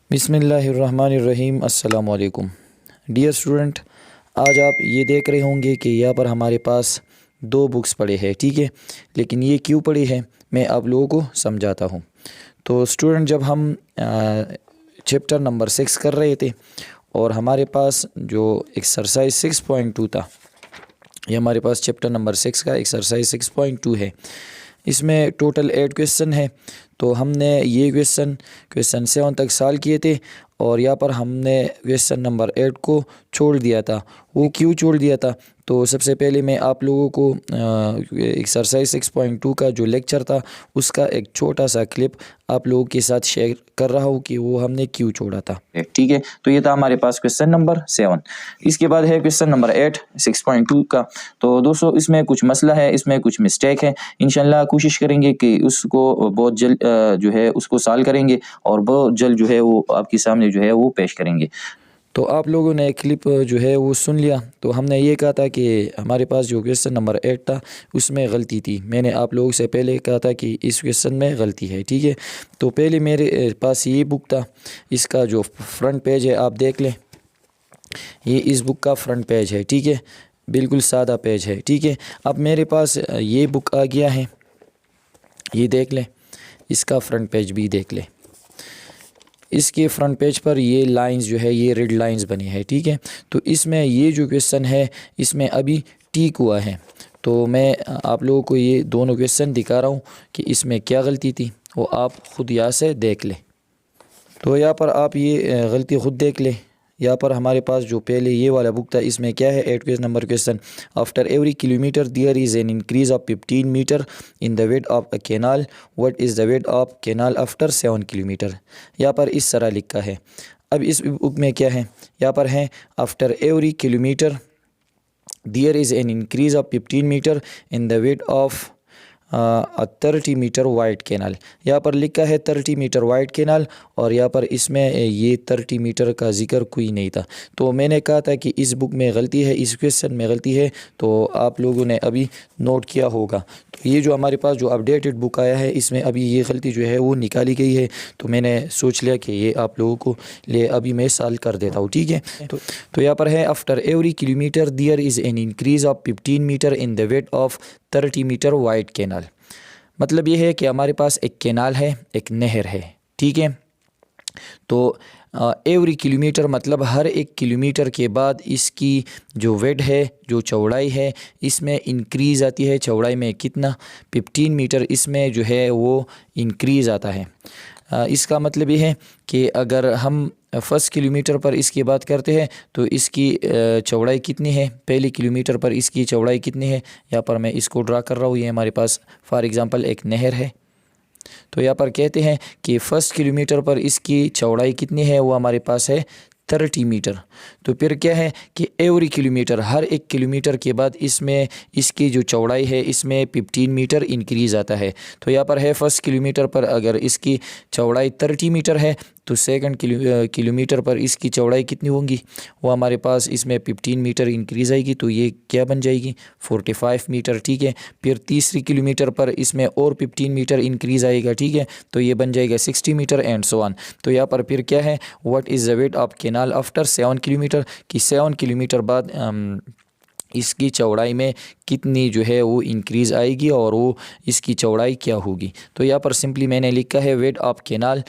बिस्मिल्लाहिर्रहमानिर्रहीम। अस्सलाम वालेकुम डियर स्टूडेंट, आज आप ये देख रहे होंगे कि यहाँ पर हमारे पास दो बुक्स पड़े हैं, ठीक है। लेकिन ये क्यों पड़ी है मैं आप लोगों को समझाता हूँ। तो स्टूडेंट, जब हम चैप्टर नंबर 6 कर रहे थे और हमारे पास जो एक्सरसाइज 6.2 था, ये हमारे पास चैप्टर नंबर 6 का एक्सरसाइज 6.2 है। इसमें टोटल 8 क्वेश्चन है। तो हमने ये क्वेश्चन 7 तक सॉल्व किए थे और यहाँ पर हमने क्वेश्चन नंबर 8 को छोड़ दिया था। वो क्यों छोड़ दिया था? तो सबसे पहले मैं आप लोगों को एक्सरसाइज 6.2 का जो लेक्चर था उसका एक छोटा सा क्लिप आप लोगों के साथ शेयर कर रहा हूँ कि वो हमने क्यों छोड़ा था, ठीक है। तो ये था हमारे पास क्वेश्चन नंबर 7। इसके बाद है क्वेश्चन नंबर 8 6.2 का। तो दोस्तों, इसमें कुछ मसला है, इसमें कुछ मिस्टेक है। इंशाल्लाह कोशिश करेंगे कि उसको बहुत जल्द जो है उसको सॉल्व करेंगे और बहुत जल्द जो है वो आपके सामने जो है वो पेश करेंगे। तो आप लोगों ने क्लिप जो है वो सुन लिया। तो हमने ये कहा था कि हमारे पास जो क्वेश्चन नंबर 8 था उसमें गलती थी। मैंने आप लोगों से पहले कहा था कि इस क्वेश्चन में गलती है, ठीक है। तो पहले मेरे पास ये बुक था, इसका जो फ्रंट पेज है आप देख लें। ये इस बुक का फ्रंट पेज है, ठीक है। बिल्कुल सादा पेज है, ठीक है। अब मेरे पास ये बुक आ गया है, ये देख लें। इसका फ्रंट पेज भी देख लें। इसके फ्रंट पेज पर ये लाइंस जो है ये रेड लाइंस बनी है, ठीक है। तो इसमें ये जो क्वेश्चन है इसमें अभी टिक हुआ है। तो मैं आप लोगों को ये दोनों क्वेश्चन दिखा रहा हूँ कि इसमें क्या गलती थी, वो आप ख़ुद यहाँ से देख लें। तो यहाँ पर आप ये गलती ख़ुद देख लें। यहाँ पर हमारे पास जो पहले ये वाला बुक था इसमें क्या है 8 number question. After every kilometer there is an increase of 15 meter in the width of a canal. What is the width of canal after 7 kilometer. यहाँ पर इस तरह लिखा है। अब इस बुक में क्या है, यहाँ पर है after every kilometer there is an increase of 15 meter in the width of 30 meter wide canal. यहाँ पर लिखा है 30 मीटर वाइड कैनाल और यहाँ पर इसमें ये 30 मीटर का जिक्र कोई नहीं था। तो मैंने कहा था कि इस बुक में गलती है, इस क्वेश्चन में गलती है। तो आप लोगों ने अभी नोट किया होगा। तो ये जो हमारे पास जो अपडेटेड बुक आया है इसमें अभी ये गलती जो है वो निकाली गई है। तो मैंने सोच लिया कि ये आप लोगों को ले अभी मैं सॉल्व कर देता हूँ, ठीक है। तो यहाँ पर है after every kilometer there is an increase of 15 meter in the width of 30 meter wide canal. मतलब ये है कि हमारे पास एक कैनाल है, एक नहर है, ठीक है। तो एवरी किलोमीटर मतलब हर एक किलोमीटर के बाद इसकी जो विड्थ है, जो चौड़ाई है, इसमें इंक्रीज़ आती है। चौड़ाई में कितना 15 मीटर इसमें जो है वो इंक्रीज़ आता है। इसका मतलब ये है कि अगर हम फर्स्ट किलोमीटर पर इसकी बात करते हैं तो इसकी चौड़ाई कितनी है, पहली किलोमीटर पर इसकी चौड़ाई कितनी है। यहाँ पर मैं इसको ड्रा कर रहा हूँ। ये हमारे पास फॉर एग्ज़ाम्पल एक नहर है। तो यहाँ पर कहते हैं कि फर्स्ट किलोमीटर पर इसकी चौड़ाई कितनी है, वो हमारे पास है 30 मीटर। तो फिर क्या है कि एवरी किलोमीटर हर एक किलोमीटर के बाद इसमें इसकी जो चौड़ाई है इसमें 15 मीटर इंक्रीज़ आता है। तो यहाँ पर है फर्स्ट किलोमीटर पर अगर इसकी चौड़ाई 30 मीटर है तो सेकंड किलोमीटर पर इसकी चौड़ाई कितनी होगी, वो हमारे पास इसमें 15 मीटर इंक्रीज़ आएगी। तो ये क्या बन जाएगी 45 मीटर, ठीक है। फिर तीसरी किलोमीटर पर इसमें और 15 मीटर इंक्रीज़ आएगा, ठीक है। तो ये बन जाएगा 60 मीटर एंड सो ऑन। तो यहाँ पर फिर क्या है what is the width of canal after 7 kilometre कि 7 किलोमीटर बाद इसकी चौड़ाई में कितनी जो है वो इंक्रीज़ आएगी और वो इसकी चौड़ाई क्या होगी। तो यहाँ पर सिंपली मैंने लिखा है विड्थ ऑफ कैनाल।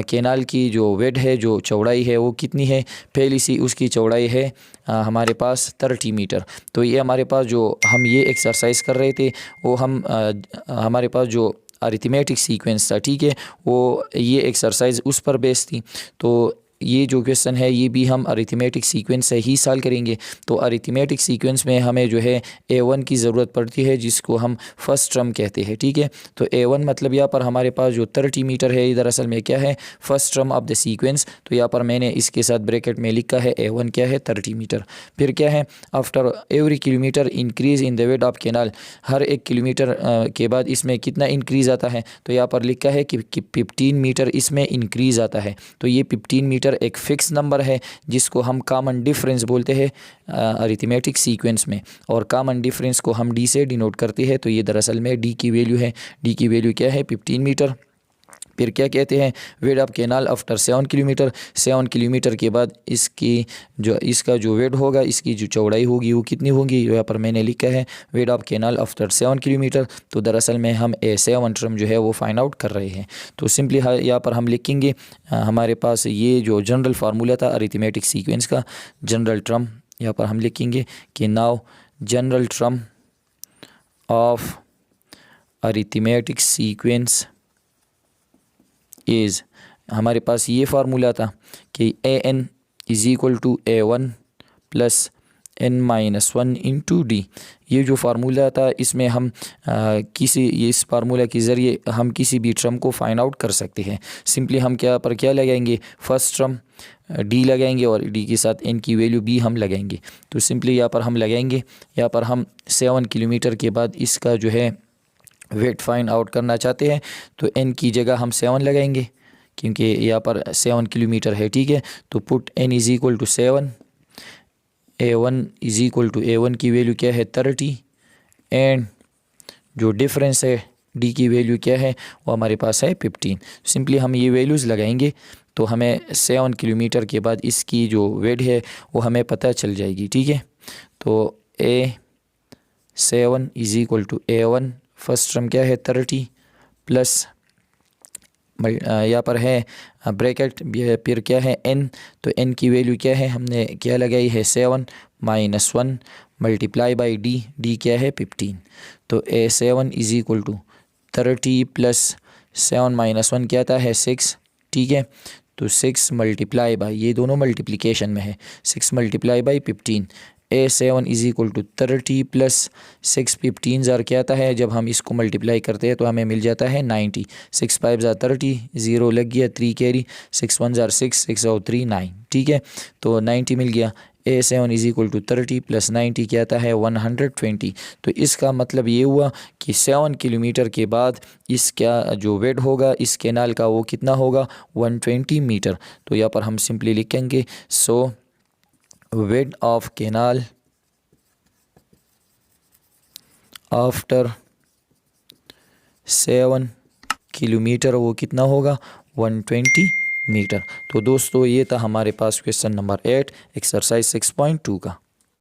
कैनाल की जो विड्थ है, जो चौड़ाई है वो कितनी है, पहली सी उसकी चौड़ाई है हमारे पास 30 मीटर। तो ये हमारे पास जो हम ये एक्सरसाइज कर रहे थे वो हमारे पास जो अरिथमेटिक सीक्वेंस था, ठीक है, वो ये एक्सरसाइज उस पर बेस्ड थी। तो ये जो क्वेश्चन है ये भी हम अरिथमेटिक सीक्वेंस से ही सॉल्व करेंगे। तो अरिथमेटिक सीक्वेंस में हमें जो है A1 की ज़रूरत पड़ती है जिसको हम फर्स्ट टर्म कहते हैं, ठीक है। तो A1 मतलब यहाँ पर हमारे पास जो 30 मीटर है इधर असल में क्या है first term of the sequence. तो यहाँ पर मैंने इसके साथ ब्रैकेट में लिखा है A1 क्या है 30 मीटर। फिर क्या है after every kilometre increase in the width of canal. हर एक किलोमीटर के बाद इसमें कितना इंक्रीज़ आता है, तो यहाँ पर लिखा है कि 15 मीटर इसमें इंक्रीज़ आता है। तो ये 15 मीटर एक फ़िक्स नंबर है जिसको हम कॉमन डिफरेंस बोलते हैं अरिथमेटिक सीक्वेंस में, और कॉमन डिफरेंस को हम डी से डिनोट करते हैं। तो ये दरअसल में डी की वैल्यू है। डी की वैल्यू क्या है 15 मीटर। फिर क्या कहते हैं, width of canal after 7 kilometre. 7 kilometre के बाद इसका जो वेड होगा, इसकी जो चौड़ाई होगी वो कितनी होगी, यहाँ पर मैंने लिखा है वेड ऑफ कैनाल आफ्टर 7 किलोमीटर। तो दरअसल में हम A7 टर्म जो है वो फाइंड आउट कर रहे हैं। तो सिंपली यहाँ पर हम लिखेंगे, हमारे पास ये जो जनरल फार्मूला था अरिथमेटिक सीक्वेंस का, जनरल टर्म यहाँ पर हम लिखेंगे कि now general term of arithmetic sequence is, हमारे पास ये फार्मूला था कि AN is equal to A1 plus N-1 into D. ये जो फार्मूला था इसमें हम इस फार्मूला के ज़रिए हम किसी भी टर्म को फाइंड आउट कर सकते हैं। सिंपली हम क्या लगाएंगे, फर्स्ट टर्म D लगाएंगे और D के साथ N की वैल्यू B हम लगाएंगे। तो सिंपली यहाँ पर हम लगाएंगे, यहाँ पर हम 7 किलोमीटर के बाद इसका जो है वेट फाइंड आउट करना चाहते हैं, तो N की जगह हम 7 लगाएंगे क्योंकि यहाँ पर 7 किलोमीटर है, ठीक है। तो put N is equal to 7, A1 is equal to A1 की वैल्यू क्या है 30, एंड जो डिफरेंस है D की वैल्यू क्या है वो हमारे पास है 15। सिंपली हम ये वैल्यूज़ लगाएंगे तो हमें 7 किलोमीटर के बाद इसकी जो वेट है वो हमें पता चल जाएगी, ठीक है। तो A7 is equal to A1, first term क्या है 30 प्लस यहाँ पर है ब्रैकेट, फिर क्या है N, तो N की वैल्यू क्या है हमने क्या लगाई है 7 माइनस 1 मल्टीप्लाई बाई D क्या है 15। तो A7 is equal to 30 plus 7 minus 1 क्या था है 6, ठीक है। तो 6 मल्टीप्लाई बाई, ये दोनों मल्टीप्लिकेशन में है, 6 multiply by 15। A7 is equal to 30 plus 6 15 ज़ार क्या आता है, जब हम इसको मल्टीप्लाई करते हैं तो हमें मिल जाता है 90। 6 5 ज़ार 30, 0 लग गया, 3 कैरी, 6 1 ज़ार 6, 6 और 3 9, ठीक है। तो 90 मिल गया। A7 is equal to 30 plus 90 क्या आता है 120। तो इसका मतलब ये हुआ कि 7 किलोमीटर के बाद इसका जो वेट होगा इस कैनाल का वो कितना होगा 120 मीटर। तो यहाँ पर हम सिंपली लिखेंगे, so width of canal after 7 kilometre वो कितना होगा 120 मीटर। तो दोस्तों ये था हमारे पास क्वेश्चन नंबर 8 एक्सरसाइज 6.2 का।